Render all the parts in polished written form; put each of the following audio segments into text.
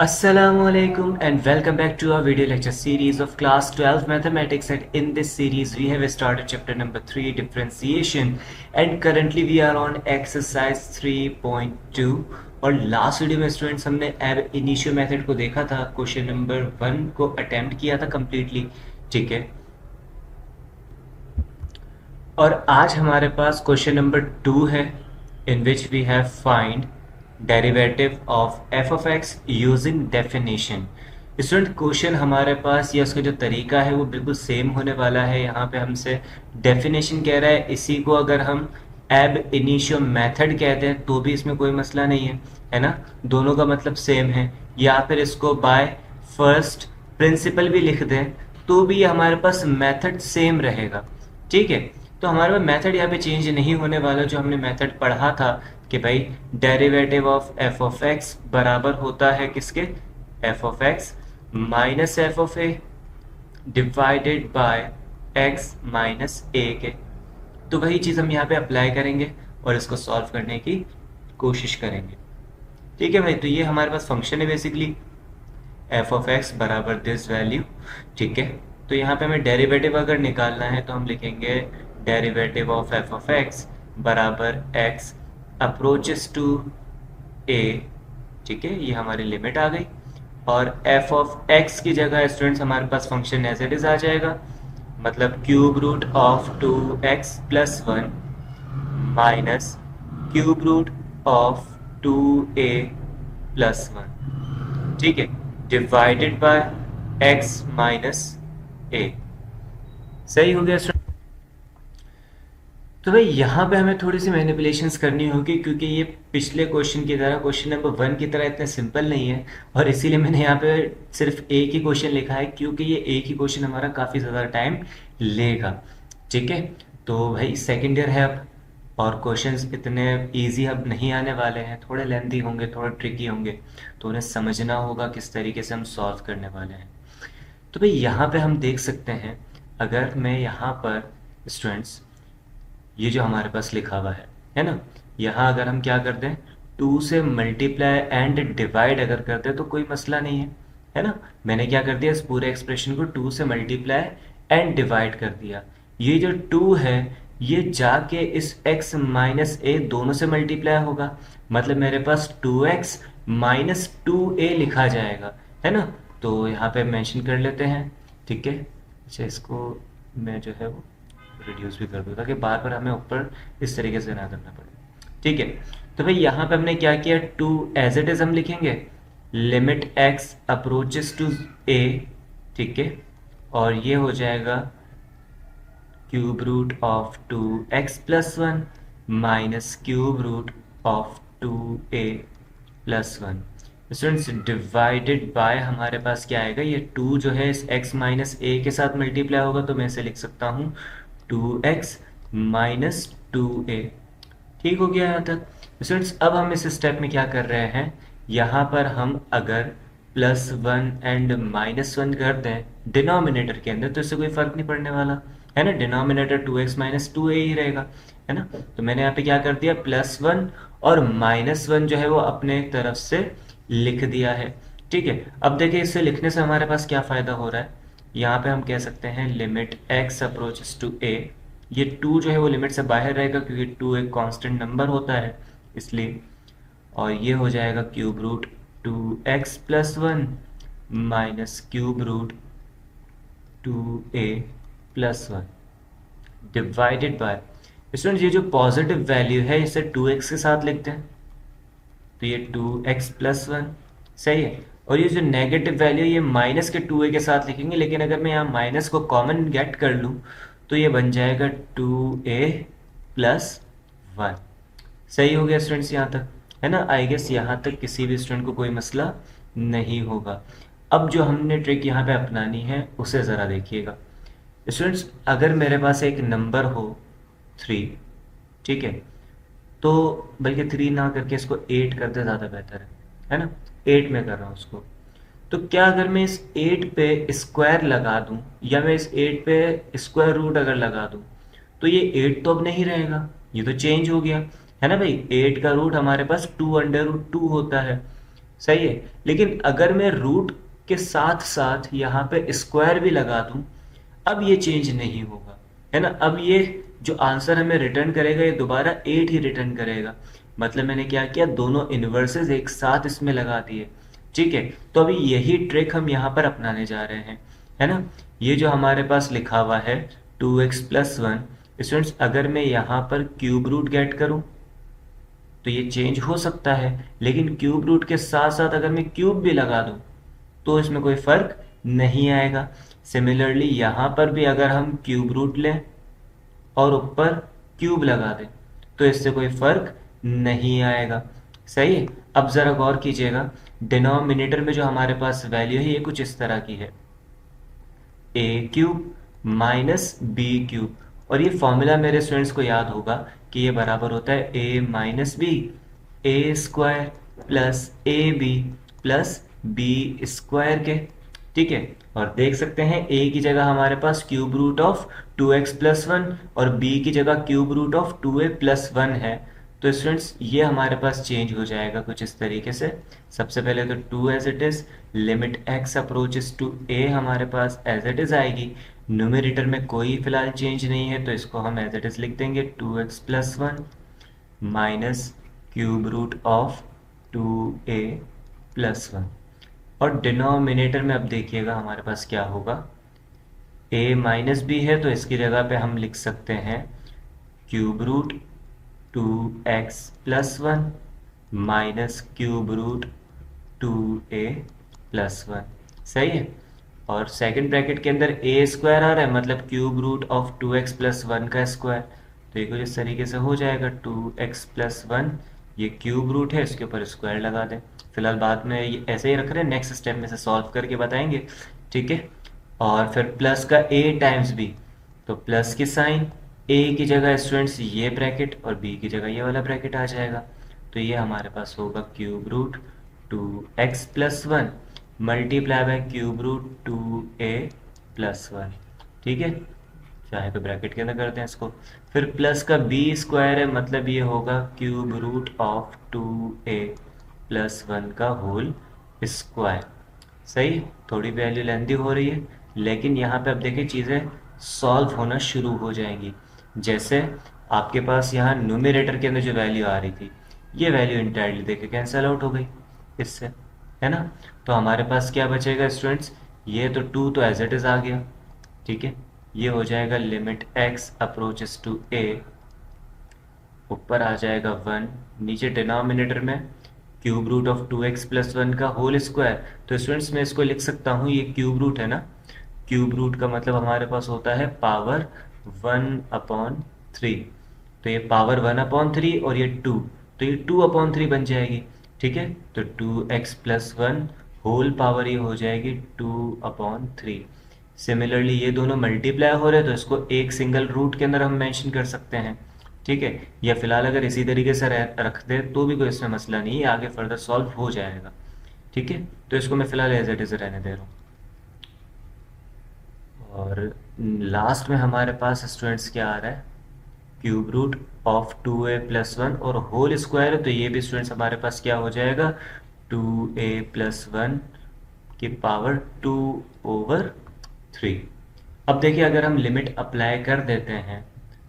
Assalamualaikum and welcome back to our video lecture series of class 12 mathematics, and in this series we have started chapter number 3 differentiation and currently we are on exercise 3.2। और last video में students हमने एब initio method को देखा था, question number 1 को attempt किया था कम्प्लीटली, ठीक है। और आज हमारे पास क्वेश्चन नंबर 2 है in which we have find derivative of F of X using definition. Student question हमारे पास या उसका जो तरीका है वो बिल्कुल सेम होने वाला है। यहाँ पे हमसे डेफिनेशन कह रहा है, इसी को अगर हम एब इनिशियो मेथड कहते हैं तो भी इसमें कोई मसला नहीं है ना, दोनों का मतलब सेम है। या फिर इसको बाय फर्स्ट प्रिंसिपल भी लिख दें तो भी हमारे पास मेथड सेम रहेगा, ठीक है। तो हमारे पास मेथड यहाँ पे चेंज नहीं होने वाला। जो हमने मेथड पढ़ा था कि भाई derivative of F of X बराबर होता है किसके, F of X minus F of A divided by X minus A के। तो वही चीज़ हम यहाँ पे अप्लाई करेंगे और इसको सॉल्व करने की कोशिश करेंगे, ठीक है भाई। तो ये हमारे पास फंक्शन है बेसिकली एफ ऑफ एक्स बराबर दिस वैल्यू, ठीक है। तो यहाँ पे हमें डेरिवेटिव अगर निकालना है तो हम लिखेंगे derivative of F of X बराबर एक्स अप्रोचेस टू ए, ठीक है। ये हमारी लिमिट आ गई और एफ ऑफ एक्स की जगह स्टूडेंट्स हमारे पास फंक्शन एज इट इज आ जाएगा, मतलब cube root of 2x plus 1 minus cube root of 2a plus 1, ठीक है, divided by x minus a। सही हो गया स्टूडेंट। तो भाई यहाँ पे हमें थोड़ी सी मैनिपुलेशंस करनी होगी क्योंकि ये पिछले क्वेश्चन की तरह, क्वेश्चन नंबर 1 की तरह इतना सिंपल नहीं है। और इसीलिए मैंने यहाँ पे सिर्फ एक ही क्वेश्चन लिखा है क्योंकि ये एक ही क्वेश्चन हमारा काफ़ी ज़्यादा टाइम लेगा, ठीक है। तो भाई सेकेंड ईयर है अब और क्वेश्चंस इतने इजी अब नहीं आने वाले हैं, थोड़े लेंथी होंगे, थोड़े ट्रिकी होंगे, तो उन्हें समझना होगा किस तरीके से हम सॉल्व करने वाले हैं। तो भाई यहाँ पे हम देख सकते हैं, अगर मैं यहाँ पर स्टूडेंट्स ये जो हमारे पास लिखा हुआ है ना, यहाँ अगर हम क्या कर दें 2 से मल्टीप्लाई एंड डिवाइड अगर कर दें तो कोई मसला नहीं है ना। मैंने क्या कर दिया, इस पूरे एक्सप्रेशन को 2 से मल्टीप्लाई एंड डिवाइड कर दिया। ये जो 2 है ये जाके इस x माइनस ए दोनों से मल्टीप्लाई होगा, मतलब मेरे पास 2x माइनस 2a लिखा जाएगा, है ना। तो यहाँ पे मेंशन कर लेते हैं, ठीक है। अच्छा, इसको मैं जो है वो रिड्यूस भी कर दूँ ताकि बार बार हमें ऊपर इस तरीके से ना करना पड़े, ठीक है। तो भाई यहाँ पे हमने क्या किया, 2 एज इट इज हम लिखेंगे limit x approaches to a, ठीक है। और ये हो जाएगा cube root of 2x plus 1 minus cube root of 2a plus 1। Students divided by हमारे पास क्या आएगा, ये 2 जो है इस x माइनस a के साथ मल्टीप्लाई होगा तो मैं इसे लिख सकता हूँ 2x माइनस 2a, ठीक हो गया यहाँ तक। स्टूडेंट्स अब हम इस स्टेप में क्या कर रहे हैं, यहाँ पर हम अगर प्लस 1 एंड माइनस 1 कर दें डिनोमिनेटर के अंदर तो इससे कोई फर्क नहीं पड़ने वाला, है ना। डिनोमिनेटर 2x माइनस 2a ही रहेगा, है ना। तो मैंने यहाँ पे क्या कर दिया, प्लस 1 और माइनस 1 जो है वो अपने तरफ से लिख दिया है, ठीक है। अब देखिए इसे लिखने से हमारे पास क्या फ़ायदा हो रहा है, यहाँ पे हम कह सकते हैं limit x approaches to a। ये 2 जो है वो लिमिट से बाहर रहेगा क्योंकि 2 एक कांस्टेंट नंबर होता है इसलिए। और ये हो जाएगा cube root 2x plus 1 minus cube root 2a plus 1 divided by, student ये जो पॉजिटिव वैल्यू है इसे 2x के साथ लिखते हैं तो ये 2x प्लस 1, सही है। और ये जो नेगेटिव वैल्यू ये माइनस के 2a के साथ लिखेंगे, लेकिन अगर मैं यहाँ माइनस को कॉमन गेट कर लूँ तो ये बन जाएगा 2a प्लस 1। सही हो गया स्टूडेंट्स यहाँ तक, है ना। आई गेस यहाँ तक किसी भी स्टूडेंट को कोई मसला नहीं होगा। अब जो हमने ट्रिक यहाँ पे अपनानी है उसे ज़रा देखिएगा स्टूडेंट्स। अगर मेरे पास एक नंबर हो 3, ठीक है, तो बल्कि 3 ना करके इसको 8 कर दे ज़्यादा बेहतर है ना। 8 में कर रहा हूँ उसको, तो क्या अगर मैं इस 8 पे स्क्वायर लगा दूं या मैं इस 8 पे स्क्वायर रूट अगर लगा दूं तो ये 8 तो अब नहीं रहेगा, ये तो चेंज हो गया, है ना भाई। 8 का रूट हमारे पास 2 अंडर रूट 2 होता है, सही है। लेकिन अगर मैं रूट के साथ साथ यहाँ पे स्क्वायर भी लगा दूं, अब ये चेंज नहीं होगा, है ना। अब ये जो आंसर हमें रिटर्न करेगा ये दोबारा 8 ही रिटर्न करेगा। मतलब मैंने क्या किया, दोनों इन्वर्सेस एक साथ इसमें लगा दिए। ठीक है, तो अभी यही ट्रिक हम यहाँ पर अपनाने जा रहे हैं, है ना। ये जो हमारे पास लिखा हुआ है 2x+1, स्टूडेंट्स अगर मैं यहाँ पर क्यूब रूट गेट करूँ तो ये चेंज हो सकता है, लेकिन क्यूब रूट के साथ साथ अगर मैं क्यूब भी लगा दूं तो इसमें कोई फर्क नहीं आएगा। सिमिलरली यहाँ पर भी अगर हम क्यूब रूट लें और ऊपर क्यूब लगा दें तो इससे कोई फर्क नहीं आएगा। सही है। अब ज़रा गौर कीजिएगा, डिनोमिनेटर में जो हमारे पास वैल्यू है ये कुछ इस तरह की है, ए क्यूब माइनस बी क्यूब। और ये फॉर्मूला मेरे स्टूडेंट्स को याद होगा कि ये बराबर होता है A minus B, A square plus A B plus B square के। ठीक है, और देख सकते हैं ए की जगह हमारे पास क्यूब रूट ऑफ 2x+1 और बी की जगह क्यूब रूट ऑफ 2a+1 है। तो स्टूडेंट्स ये हमारे पास चेंज हो जाएगा कुछ इस तरीके से। सबसे पहले तो 2 as it is, limit x approaches to a हमारे पास एज इट इज आएगी। न्यूमरेटर में कोई फिलहाल चेंज नहीं है तो इसको हम एज इट इज लिख देंगे 2x+1 minus cube root of 2a+1। और डिनोमिनेटर में अब देखिएगा हमारे पास क्या होगा, a माइनस बी है तो इसकी जगह पे हम लिख सकते हैं cube root 2x+1 minus cube root 2a+1। सही है। और सेकंड ब्रैकेट के अंदर ए स्क्वायर आ रहा है, मतलब क्यूब रूट ऑफ 2x+1 का स्क्वायर। तो ये कुछ इस तरीके से हो जाएगा 2x+1, ये क्यूब रूट है, इसके ऊपर स्क्वायर लगा दें। फिलहाल बाद में ये ऐसे ही रख रहे हैं, नेक्स्ट स्टेप में से सॉल्व करके बताएंगे। ठीक है, और फिर प्लस का a टाइम्स b, तो प्लस की साइन, a की जगह स्टूडेंट्स ये ब्रैकेट और b की जगह ये वाला ब्रैकेट आ जाएगा। तो ये हमारे पास होगा cube root 2x+1 multiply by cube root 2a+1। ठीक है, चाहे तो ब्रैकेट के अंदर करते हैं इसको। फिर प्लस का b स्क्वायर है, मतलब ये होगा क्यूब रूट ऑफ 2a+1 का होल स्क्वायर। सही, थोड़ी वैल्यू लेंदी हो रही है, लेकिन यहाँ पे अब देखिए चीज़ें सॉल्व होना शुरू हो जाएंगी। जैसे आपके पास यहाँ न्यूमरेटर के अंदर जो वैल्यू आ रही थी, ये वैल्यू इंटायरली देखिए कैंसिल आउट हो गई इससे, है ना। तो हमारे पास क्या बचेगा स्टूडेंट्स, ये तो 2 तो एज इट इज़ आ गया। ठीक है, ये हो जाएगा limit x approaches to a, ऊपर आ जाएगा 1, नीचे डिनोमिनेटर में क्यूब रूट ऑफ 2x+1 का होल स्क्वायर। तो स्टूडेंट्स मैं इसको लिख सकता हूँ, ये क्यूब रूट है ना, क्यूब रूट का मतलब हमारे पास होता है पावर 1/3। तो ये पावर 1/3 और ये 2, तो ये 2/3 बन जाएगी। ठीक है, तो 2x+1 होल पावर ये हो जाएगी 2/3। सिमिलरली ये दोनों मल्टीप्लाई हो रहे हैं तो इसको एक सिंगल रूट के अंदर हम मेंशन कर सकते हैं। ठीक है, या फिलहाल अगर इसी तरीके से रख दे तो भी कोई इसमें मसला नहीं है, आगे फर्दर सॉल्व हो जाएगा। ठीक है, तो इसको मैं फिलहाल एज इट इज रहने दे रहा हूँ। और लास्ट में हमारे पास स्टूडेंट्स क्या आ रहा है, क्यूब रूट ऑफ 2a+1 और होल स्क्वायर है, तो ये भी स्टूडेंट्स हमारे पास क्या हो जाएगा 2a+1 की पावर 2/3। अब देखिए अगर हम लिमिट अप्लाई कर देते हैं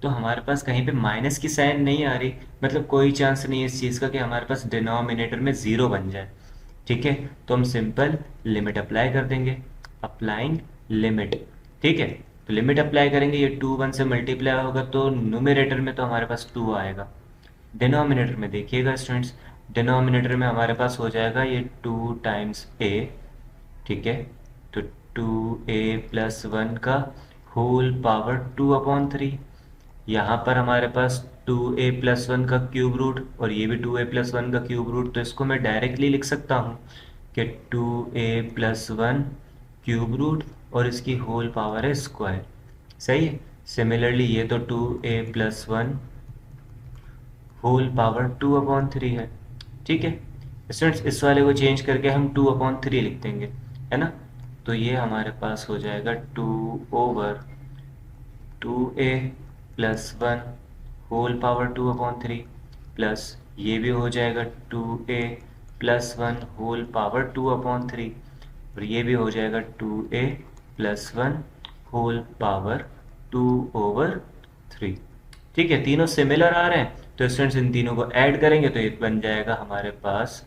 तो हमारे पास कहीं पे माइनस की साइन नहीं आ रही, मतलब कोई चांस नहीं है इस चीज़ का कि हमारे पास डिनोमिनेटर में ज़ीरो बन जाए। ठीक है, तो हम सिंपल लिमिट अप्लाई कर देंगे, अप्लाइंग लिमिट। ठीक है, तो लिमिट अप्लाई करेंगे, ये 2 1 से मल्टीप्लाई होगा तो न्यूमरेटर में तो हमारे पास 2 आएगा। डिनोमिनेटर में देखिएगा स्टूडेंट्स, डिनोमिनेटर में हमारे पास हो जाएगा ये 2 टाइम्स a। ठीक है, तो 2a+1 का होल पावर 2/3। यहाँ पर हमारे पास 2a+1 का क्यूब रूट और ये भी 2a+1 का क्यूब रूट, तो इसको मैं डायरेक्टली लिख सकता हूँ कि 2a+1 क्यूब रूट और इसकी होल पावर है स्क्वायर। सही है। सिमिलरली ये तो 2a+1 होल पावर 2/3 है। ठीक है स्टूडेंट्स, इस वाले को चेंज करके हम 2/3 लिख देंगे, है ना। तो ये हमारे पास हो जाएगा 2/2a+1 होल पावर 2/3 प्लस ये भी हो जाएगा 2a plus one whole power 2/3, और ये भी हो जाएगा 2a plus one whole power 2/3। ठीक है, तीनों सिमिलर आ रहे हैं तो स्टूडेंट्स इन तीनों को ऐड करेंगे तो ये बन जाएगा हमारे पास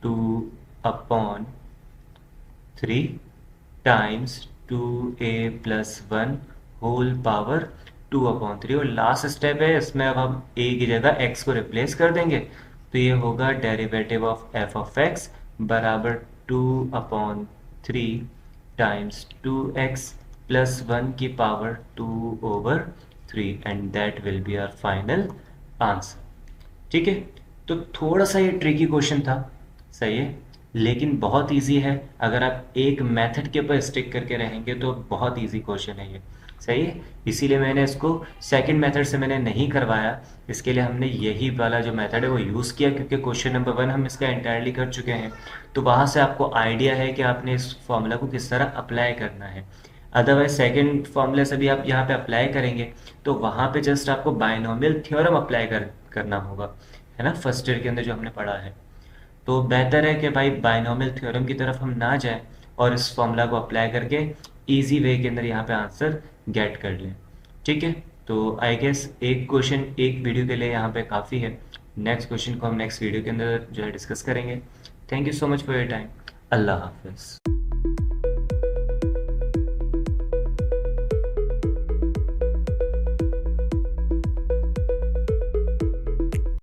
2/3 times 2a plus one whole power 2/3, और लास्ट स्टेप है इसमें, अब हम a की जगह x को रिप्लेस कर देंगे तो ये होगा derivative of f of x बराबर 2/3 टाइम्स 2x प्लस वन की power 2/3, and that will be our final answer. ठीक है, तो थोड़ा सा ये ट्रिकी क्वेश्चन था, सही है, लेकिन बहुत इजी है। अगर आप एक मेथड के ऊपर स्टिक करके रहेंगे तो बहुत इजी क्वेश्चन है ये, सही है। इसीलिए मैंने इसको सेकंड मेथड से मैंने नहीं करवाया, इसके लिए हमने यही वाला जो मेथड है वो यूज़ किया, क्योंकि क्वेश्चन नंबर 1 हम इसका एंटायरली कर चुके हैं, तो वहाँ से आपको आइडिया है कि आपने इस फॉर्मूला को किस तरह अप्लाई करना है। अदरवाइज सेकंड फॉर्मूले से भी आप यहाँ पे अप्लाई करेंगे तो वहाँ पे जस्ट आपको बाइनोमियल थ्योरम अप्लाई करना होगा, है ना, फर्स्ट ईयर के अंदर जो हमने पढ़ा है। तो बेहतर है कि भाई बाइनोमियल थ्योरम की तरफ हम ना जाएं और इस फॉर्मूला को अप्लाई करके इजी वे के अंदर यहाँ पे आंसर गेट कर लें। ठीक है, तो आई गेस एक क्वेश्चन एक वीडियो के लिए यहाँ पे काफ़ी है। नेक्स्ट क्वेश्चन को हम नेक्स्ट वीडियो के अंदर जो है डिस्कस करेंगे। Thank you so much for your time. अल्लाह हाफिज़।